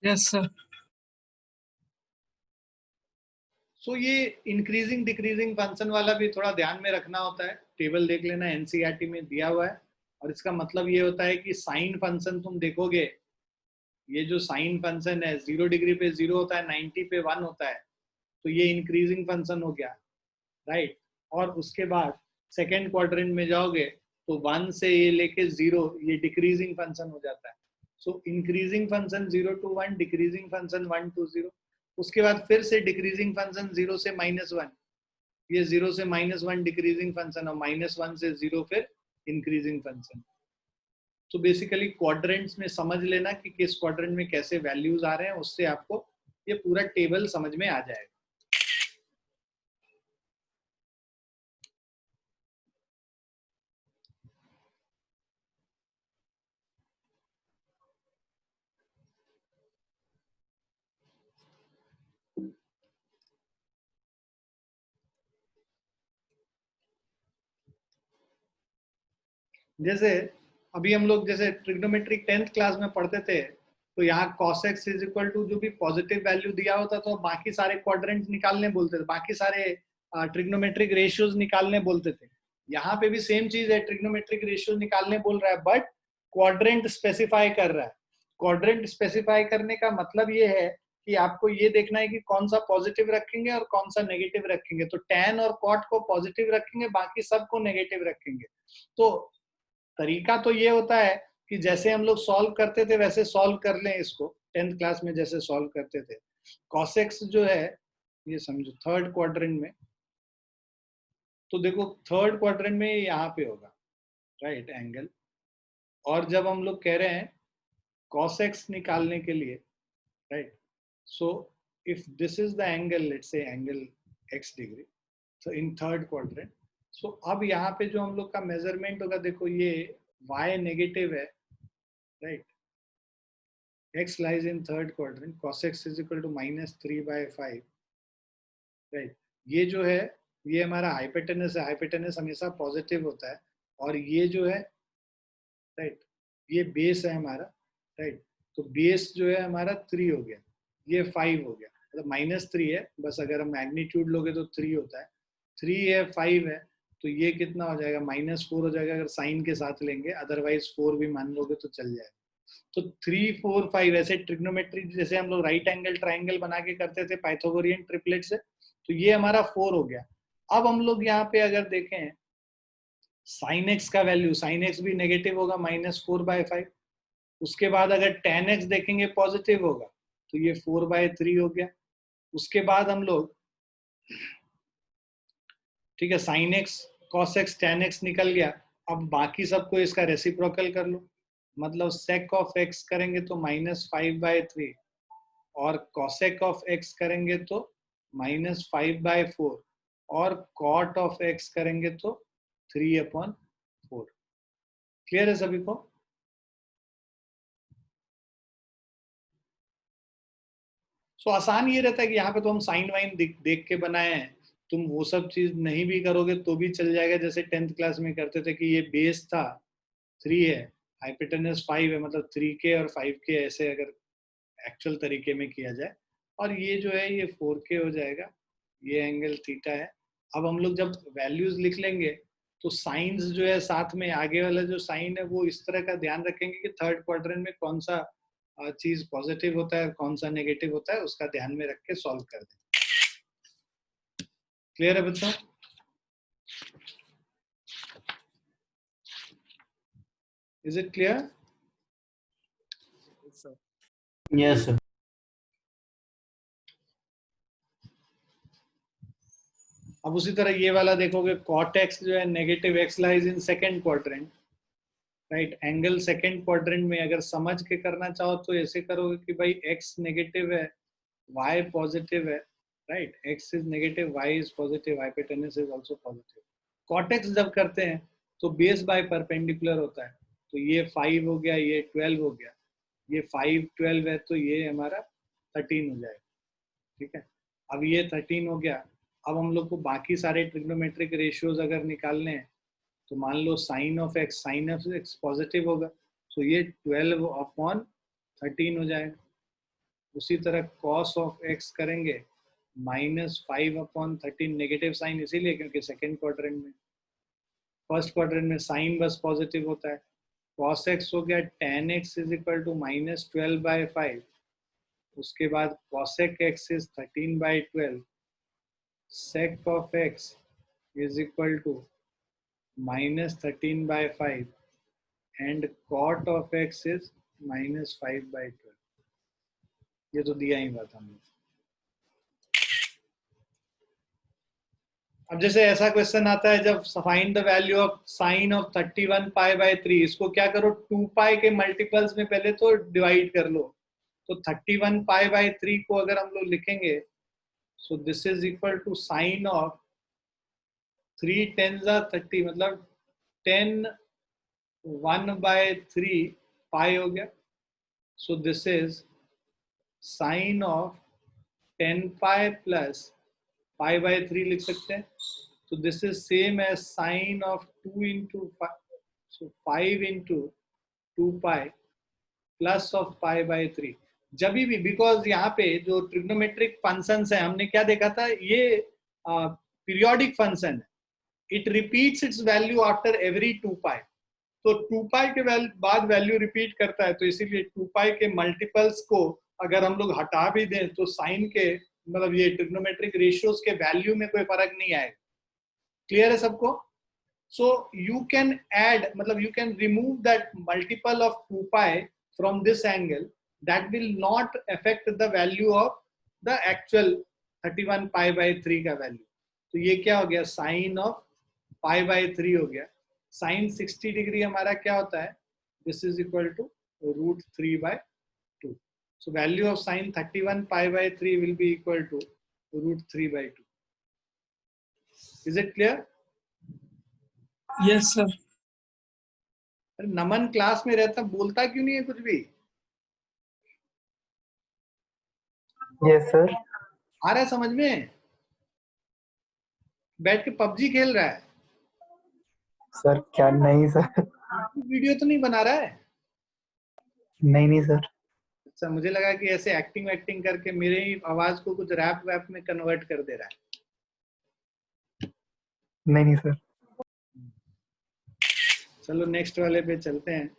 Yes, sir. सो ये इंक्रीजिंग डिक्रीजिंग फंक्शन वाला भी थोड़ा ध्यान में रखना होता है, टेबल देख लेना, एनसीईआरटी में दिया हुआ है। और इसका मतलब ये होता है कि साइन फंक्शन तुम देखोगे, ये जो साइन फंक्शन है 0 डिग्री पे 0 होता है, 90 पे 1 होता है, तो ये इंक्रीजिंग फंक्शन हो गया, राइट। और उसके बाद सेकेंड क्वाड्रेंट में जाओगे तो 1 से ये लेके 0, ये डिक्रीजिंग फंक्शन हो जाता है। सो increasing function 0 to 1, decreasing function 1 to 0। उसके बाद फिर से डिक्रीजिंग फंक्शन 0 से -1, ये 0 से -1 डिक्रीजिंग फंक्शन, और -1 से 0 फिर इंक्रीजिंग फंक्शन। तो बेसिकली क्वाड्रेंट्स में समझ लेना कि किस क्वाड्रेंट में कैसे वैल्यूज आ रहे हैं, उससे आपको ये पूरा टेबल समझ में आ जाएगा। जैसे अभी हम लोग जैसे ट्रिग्नोमेट्रिक 10th क्लास में पढ़ते थे, तो यहाँ cos x is equal to जो भी पॉजिटिव वैल्यू दिया होता तो बाकी सारे क्वाड्रेंट निकालने बोलते थे, बाकी सारे ट्रिग्नोमेट्रिक रेशियोज निकालने बोलते थे। यहाँ पे भी सेम चीज है, ट्रिग्नोमेट्रिक रेशियो निकालने बोल रहा है, बट क्वाड्रेंट स्पेसिफाई कर रहा है। क्वाड्रेंट स्पेसिफाई करने का मतलब ये है कि आपको ये देखना है कि कौन सा पॉजिटिव रखेंगे और कौन सा नेगेटिव रखेंगे। तो tan और cot को पॉजिटिव रखेंगे, बाकी सबको नेगेटिव रखेंगे। तो तरीका तो ये होता है कि जैसे हम लोग सॉल्व करते थे वैसे सॉल्व कर लें इसको, 10th क्लास में जैसे सॉल्व करते थे। cos x जो है, ये समझो थर्ड क्वाड्रेंट में, तो देखो थर्ड क्वाड्रेंट में यहाँ पे होगा, राइट, एंगल। और जब हम लोग कह रहे हैं cos x निकालने के लिए, right, so if this is the angle, let's say angle x degree, so in third quadrant, so अब यहाँ पे जो हम लोग का मेजरमेंट होगा, देखो ये y नेगेटिव है, right, x lies in third quadrant, cos x is equal to -3/5, right. ये जो है ये हमारा हाइपोटेनस है, हाइपोटेनस हमेशा पॉजिटिव होता है। और ये जो है, राइट, ये बेस है हमारा, राइट, तो बेस जो है हमारा 3 हो गया, ये 5 हो गया, मतलब -3 है, बस अगर हम मैग्नीट्यूड लोगे तो 3 होता है, 3 है 5 है, तो ये कितना हो जाएगा, -4 हो जाएगा अगर साइन के साथ लेंगे, अदरवाइज 4 भी मान लोगे तो चल जाएगा। तो 3, 4, 5 ऐसे ट्रिग्नोमेट्री जैसे हम लोग राइट एंगल ट्राइंगल बना के करते थे पाइथागोरियन ट्रिपलेट से, तो ये हमारा 4 हो गया। अब हम लोग यहाँ पे अगर देखें साइन एक्स का वैल्यू, साइन एक्स भी नेगेटिव होगा, -4/5। उसके बाद अगर tan x देखेंगे पॉजिटिव होगा, तो ये 4/3 हो गया। उसके बाद हम लोग, ठीक है, sin x, cos x, tan x निकल गया। अब बाकी सबको इसका रेसिप्रोकल कर लो, मतलब sec ऑफ x करेंगे तो -5/3, और cosec ऑफ x करेंगे तो -5/4, और cot ऑफ x करेंगे तो 3/4। क्लियर है सभी को? सो आसान ये रहता है कि यहाँ पे तो हम साइन वाइन देख के बनाए हैं, तुम वो सब चीज नहीं भी करोगे तो भी चल जाएगा। जैसे 10th क्लास में करते थे कि ये बेस था 3 है, हाइपोटेनस 5 है, मतलब 3k और 5k ऐसे अगर एक्चुअल तरीके में किया जाए, और ये जो है ये 4k हो जाएगा, ये एंगल थीटा है। अब हम लोग जब वैल्यूज लिख लेंगे तो साइंस जो है साथ में, आगे वाला जो साइन है वो इस तरह का ध्यान रखेंगे कि थर्ड क्वाड्रेंट में कौन सा चीज पॉजिटिव होता है, कौन सा नेगेटिव होता है, उसका ध्यान में रख के सॉल्व कर दें। क्लियर है बच्चों? Is it clear? Yes, sir. अब उसी तरह ये वाला देखोगे, cot x जो है negative, x lies in second quadrant, right, angle second quadrant में अगर समझ के करना चाहो तो ऐसे करोगे कि भाई x नेगेटिव है, y पॉजिटिव है, right, x is negative, y is positive, hypotenuse is also positive. cot x जब करते हैं तो बेस बाय परपेंडिकुलर होता है, तो ये 5 हो गया, ये 12 हो गया, ये 5 12 है तो ये हमारा 13 हो जाएगा, ठीक है। अब ये 13 हो गया। अब हम लोग को बाकी सारे ट्रिग्नोमेट्रिक रेशियोज अगर निकालने हैं तो मान लो साइन ऑफ एक्स पॉजिटिव होगा, तो ये 12/13 हो जाएगा। उसी तरह कॉस ऑफ एक्स करेंगे, -5/13 नेगेटिव साइन इसीलिए क्योंकि सेकेंड क्वाड्रेंट में, फर्स्ट क्वाड्रेंट में साइन बस पॉजिटिव होता है। cos x हो गया tan x is equal to -12/5, उसके बाद cosec x is 13/12, sec of x is equal to -13/5 and cot of x is -5/12। ये तो दिया ही बात हमने। अब जैसे ऐसा क्वेश्चन आता है जब find the value of sine of 31π/3, इसको क्या करो 2π के मल्टीपल्स में पहले तो डिवाइड कर लो। तो 31π/3 को अगर हम लोग लिखेंगे, so this is equal to sine of 3 10 30, मतलब 10 1/3 पाई हो गया। So this is sine of 10π plus π/3 लिख सकते हैं। So this is same as sine of 2 into 5, so 5 into 2π plus of π/3। जब भी, बिकॉज यहाँ पे जो ट्रिग्नोमेट्रिक फंक्शंस है हमने क्या देखा था, ये पीरियोडिक फंक्शन है, it repeats its value after every 2π। तो 2π के बाद वैल्यू रिपीट करता है, तो इसीलिए 2π के मल्टीपल्स को अगर हम लोग हटा भी दें तो साइन के मतलब ये ट्रिग्नोमेट्रिक रेशियोज के वैल्यू में कोई फर्क नहीं आएगा। क्लियर है सबको? सो यू कैन ऐड, मतलब you can remove that multiple of 2π from this angle, that will not affect the value of the actual 31π/3 का वैल्यू। तो ये क्या हो गया, साइन ऑफ π/3 हो गया। साइन 60 डिग्री हमारा क्या होता है, this is equal to √3/2। So value of sin 31π/3 will be equal to √3/2. Is it clear? Yes, sir. अरे नमन क्लास में रहता, बोलता क्यों नहीं है कुछ भी? Yes, sir. आ रहा है समझ में? बैठ के पबजी खेल रहा है, सर क्या नहीं सर, वीडियो तो नहीं बना रहा है? नहीं सर। अच्छा, मुझे लगा कि ऐसे एक्टिंग करके मेरे ही आवाज को कुछ रैप वैप में कन्वर्ट कर दे रहा है। नहीं सर। चलो नेक्स्ट वाले पे चलते हैं।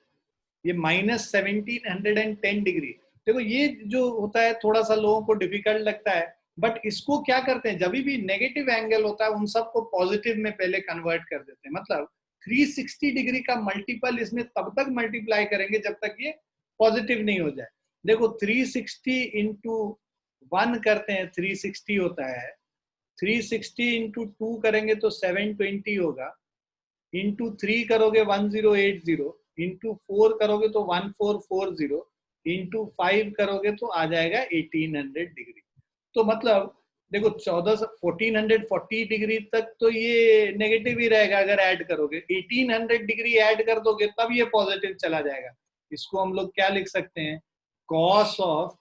ये -1710 डिग्री, देखो ये जो होता है थोड़ा सा लोगों को डिफिकल्ट लगता है, बट इसको क्या करते हैं, जब भी नेगेटिव एंगल होता है उन सबको पॉजिटिव में पहले कन्वर्ट कर देते हैं। मतलब 360 डिग्री का मल्टीपल इसमें तब तक मल्टीप्लाई करेंगे जब तक ये पॉजिटिव नहीं हो जाए। देखो 360 इंटू 1 करते हैं 360 होता है, 360 इंटू 2 करेंगे तो 720 होगा, इंटू 3 करोगे 1080, इंटू 4 करोगे तो 1440, इंटू 5 करोगे तो आ जाएगा 1800 डिग्री। तो मतलब देखो 1440 डिग्री तक तो ये नेगेटिव ही रहेगा अगर ऐड करोगे, 1800 डिग्री ऐड कर दोगे तब ये पॉजिटिव चला जाएगा। इसको हम लोग क्या लिख सकते हैं, cos of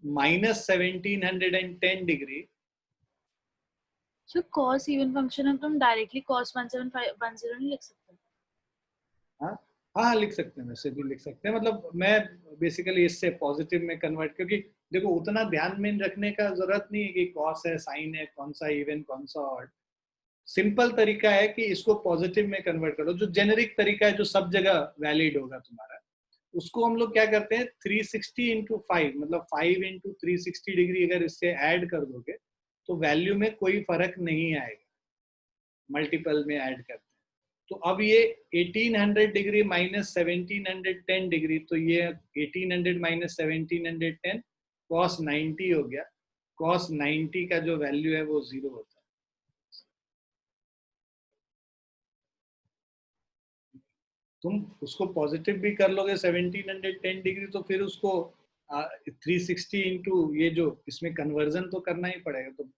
-1710 degree. So cos even function हम तुम डायरेक्टली cos 1710 नहीं लिख सकते? हाँ लिख सकते हैं, वैसे भी लिख सकते हैं। मतलब मैं बेसिकली इससे पॉजिटिव में कन्वर्ट, क्योंकि देखो उतना ध्यान में रखने का जरूरत नहीं है कि कॉस है साइन है, कौन सा इवन कौन सा ऑड। सिंपल तरीका है कि इसको पॉजिटिव में कन्वर्ट करो, जो जेनेरिक तरीका है जो सब जगह वैलिड होगा तुम्हारा। उसको हम लोग क्या करते हैं 360 इंटू 5, मतलब 5 इंटू 360 डिग्री अगर इससे ऐड कर दोगे तो वैल्यू में कोई फर्क नहीं आएगा, मल्टीपल में ऐड करते हैं। तो अब ये 1800 डिग्री माइनस 1710 डिग्री, तो ये 1800 माइनस 1710 cos 90 हो गया। cos 90 का जो वैल्यू है वो 0 होता है। तुम उसको पॉजिटिव भी कर लोगे 1710 डिग्री, तो फिर उसको 360 इंटू ये जो इसमें कन्वर्जन तो करना ही पड़ेगा, तो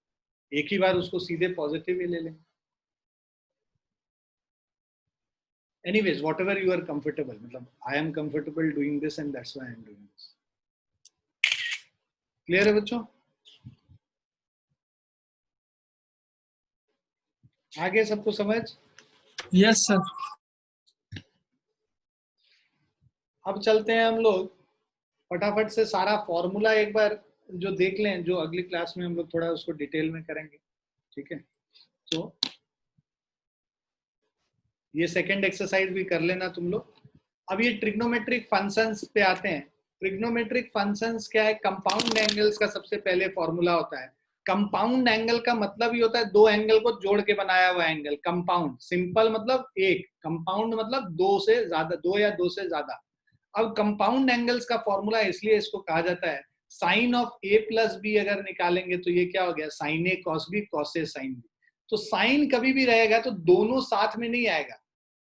एक ही बार उसको सीधे पॉजिटिव ही ले लेंगे। Anyways, whatever you are comfortable, मतलब I am comfortable doing this and that's why I am doing this. Clear है बच्चों? आगे सबको समझ? Yes, sir. अब चलते हैं हम लोग फटाफट से सारा फॉर्मूला एक बार जो देख लें, जो अगली क्लास में हम लोग थोड़ा उसको डिटेल में करेंगे, ठीक है। तो ये सेकंड एक्सरसाइज भी कर लेना तुम लोग। अब ये ट्रिग्नोमेट्रिक फंक्शंस पे आते हैं। ट्रिग्नोमेट्रिक फंक्शंस क्या है? कंपाउंड एंगल्स का सबसे पहले फॉर्मूला होता है। कंपाउंड एंगल का मतलब ये होता है दो एंगल को जोड़ के बनाया हुआ एंगल। कंपाउंड, सिंपल मतलब एक, कंपाउंड मतलब दो से ज्यादा, दो या दो से ज्यादा। अब कंपाउंड एंगल्स का फॉर्मूला इसलिए इसको कहा जाता है, sine of A plus B अगर निकालेंगे तो ये क्या हो गया? Sine A cos B cos A sine B. तो साइन कभी भी रहेगा तो दोनों साथ में नहीं आएगा,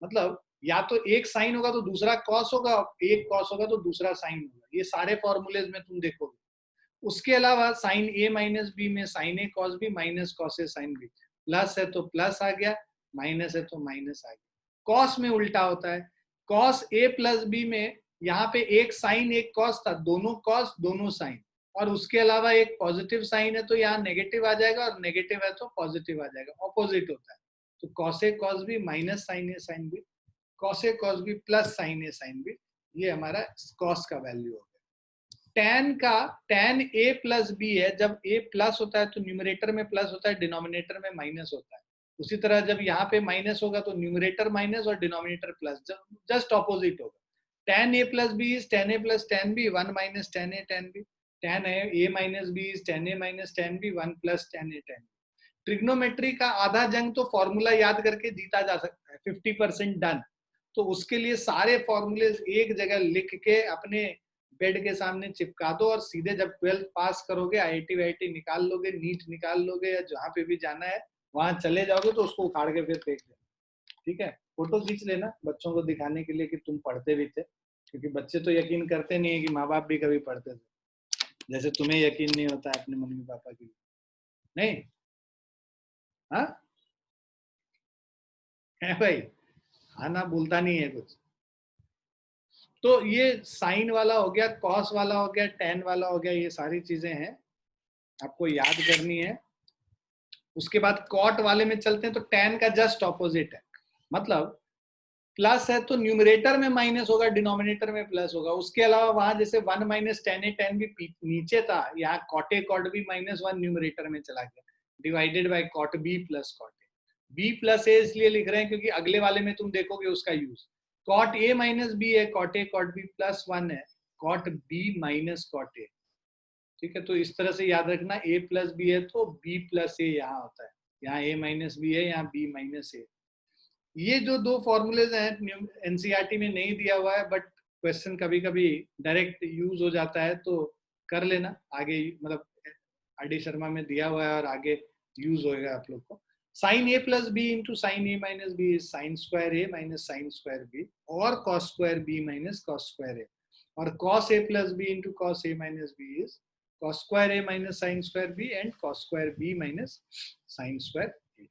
मतलब या तो एक साइन होगा तो दूसरा कॉस होगा, एक कॉस होगा तो दूसरा साइन होगा। ये सारे फॉर्मूलेज में तुम देखोगे। उसके अलावा साइन ए माइनस बी में sign A cos B minus cos A sine B, plus है तो प्लस आ गया, माइनस है तो माइनस आ गया। कॉस में उल्टा होता है, कॉस ए प्लस बी में यहाँ पे एक साइन एक कॉस था, दोनों कॉस दोनों साइन, और उसके अलावा एक पॉजिटिव साइन है तो यहाँ नेगेटिव आ जाएगा, और नेगेटिव है तो पॉजिटिव आ जाएगा, ऑपोजिट होता है। तो cos A cos B minus sign A sine B, cos A cos B plus sign A sine B, ये हमारा कॉस का वैल्यू हो गया। tan का, tan a प्लस बी है, जब a प्लस होता है तो न्यूमरेटर में प्लस होता है, डिनोमिनेटर में माइनस होता है। उसी तरह जब यहाँ पे माइनस होगा तो न्यूमरेटर माइनस और डिनोमिनेटर प्लस, जस्ट ऑपोजिट होगा। tan a plus B is tan a plus tan b, 1 minus tan a tan b, tan a minus B is tan a minus tan b, 1 plus tan a tan b। Trigonometry का आधा जंग तो फॉर्मूला याद करके जीता जा सकता है, 50% डन। तो उसके लिए सारे फॉर्मूले एक जगह लिख के अपने बेड के सामने चिपका दो, और सीधे जब 12th पास करोगे, IIT वाईटी निकाल लोगे, नीट निकाल लोगे, या जहाँ पे भी जाना है वहां चले जाओगे तो उसको उखाड़ के फिर फेंक देना, ठीक है। फोटो खींच लेना बच्चों को दिखाने के लिए कि तुम पढ़ते भी थे, क्योंकि बच्चे तो यकीन करते नहीं है कि माँ बाप भी कभी पढ़ते थे, जैसे तुम्हें यकीन नहीं होता है अपने मम्मी पापा की, नहीं? हाँ है भाई, खाना भूलता नहीं है कुछ। तो ये साइन वाला हो गया, कॉस वाला हो गया, टेन वाला हो गया, ये सारी चीजें हैं आपको याद करनी है। उसके बाद कॉट वाले में चलते हैं, तो टेन का जस्ट ऑपोजिट है, मतलब प्लस है तो न्यूमरेटर में माइनस होगा, डिनोमिनेटर में प्लस होगा। उसके अलावा वहां जैसे 1 minus tan A tan B नीचे था, यहाँ cot A cot B minus 1 numerator में चला गया, divided by cot B plus cot A. B plus A इसलिए लिख रहे हैं क्योंकि अगले वाले में तुम देखोगे उसका use. Cot A minus B है, cot A cot B plus 1 है, cot B minus cot A, ठीक है। तो इस तरह से याद रखना, ए प्लस बी है तो बी प्लस ए यहाँ होता है, यहाँ ए माइनस बी है, यहाँ बी माइनस ए। ये जो दो फॉर्मूलेज हैं एनसीईआरटी में नहीं दिया हुआ है, बट क्वेश्चन कभी कभी डायरेक्ट यूज हो जाता है, तो कर लेना आगे, मतलब आरडी शर्मा में दिया हुआ है और आगे यूज होएगा आप लोग को। Sine A plus B into sine A minus B is sine square A minus sine square B, और cos square B minus cos square A, और cos A plus B into cos A minus B is cos square a minus sin square b and cos square b minus sin square a।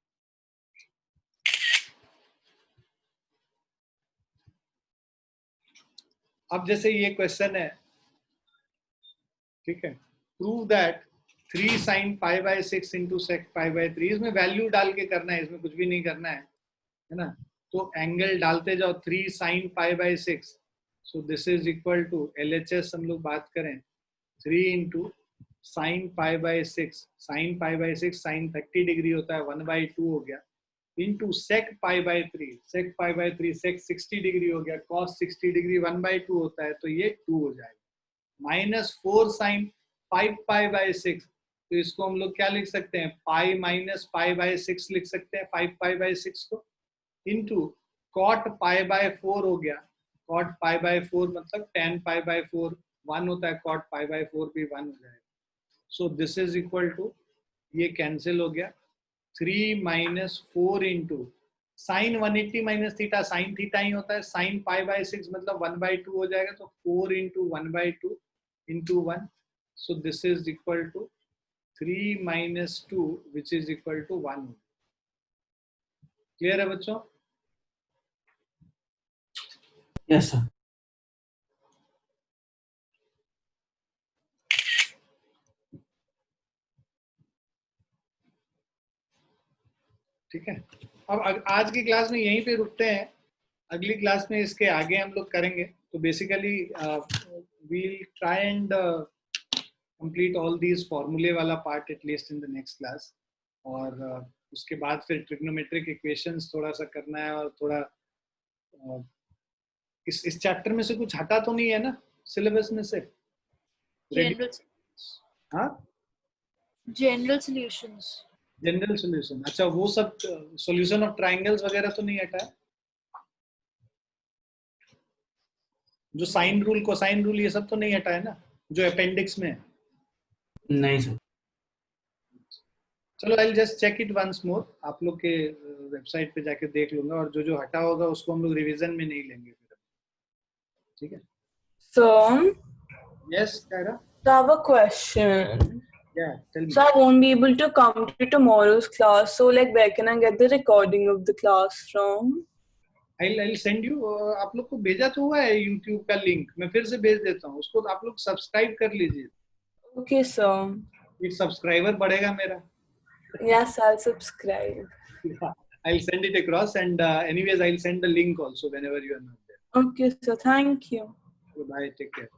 अब जैसे ये क्वेश्चन है, ठीक है, prove that 3 sin pi by 6 into sec pi by 3, इसमें वैल्यू डाल के करना है, इसमें कुछ भी नहीं करना है ना। तो एंगल डालते जाओ, 3 sin pi by 6, so this is equal to LHS हम लोग बात करें 3 into sine pi by 6, sine pi by 6 sine 30 degree होता है, 1/2 हो गया, into sec pi by 3, sec pi by 3 sec 60 degree हो गया, कॉस 60 डिग्री 1/2 होता है, तो ये 2 हो जाएगा, माइनस 4 साइन 5 पाई बाई 6, तो इसको हम लोग क्या लिख सकते हैं, पाई माइनस पाई बाई 6 लिख सकते हैं, 5 पाई बाई 6 को, इंटू कॉट पाई बाई 4 हो गया, कॉट पाई बाई 4 मतलब tan पाई बाई 4 1 होता है, कॉट पाई बाई 4 भी 1 हो जाएगा। So this is equal to, ये कैंसिल हो गया, 3 minus 4 into sine 180 minus theta, sine theta ही होता है, साइन पाई बाई 6 मतलब 1/2 हो जाएगा, तो 4 into 1/2 into 1, so this is equal to 3 minus 2 which is equal to 1। Clear है बच्चों? Yes sir. ठीक है, अब आज की क्लास में यहीं पे रुकते हैं, अगली क्लास में इसके आगे हम लोग करेंगे। तो basically we'll try and complete all these formulae वाला part at least in the next class. और उसके बाद फिर trigonometric equations थोड़ा सा करना है और थोड़ा इस चैप्टर में से कुछ हटा तो नहीं है ना सिलेबस में से? General, हाँ, general solutions. General solution. अच्छा, वो सब सॉल्यूशन ऑफ ट्रायंगल्स वगैरह तो नहीं हटा है? जो साइन रूल कोसाइन रूल ये सब तो नहीं हटा है ना जो अपेंडिक्स में है? नहीं सर. चलो I will just check it once more. आप लोग के वेबसाइट पे जाके देख लूंगा और जो जो हटा होगा उसको हम लोग रिवीजन में नहीं लेंगे फिर. ठीक है? So, yes Kyra, I have a question. Yeah tell me. So I won't be able to come to tomorrow's class. So like, where can I get the recording of the class from? I'll send you. आप लोग को भेजा तो हुआ है YouTube का लिंक, मैं फिर से भेज देता हूँ उसको. आप लोग सब्सक्राइब कर लीजिए. Okay, sir. एक सब्सक्राइबर बढ़ेगा मेरा. Yes, I'll subscribe. I'll send it across and anyways I'll send the link also whenever you are not there. Okay, sir. Thank you. Bye, take care.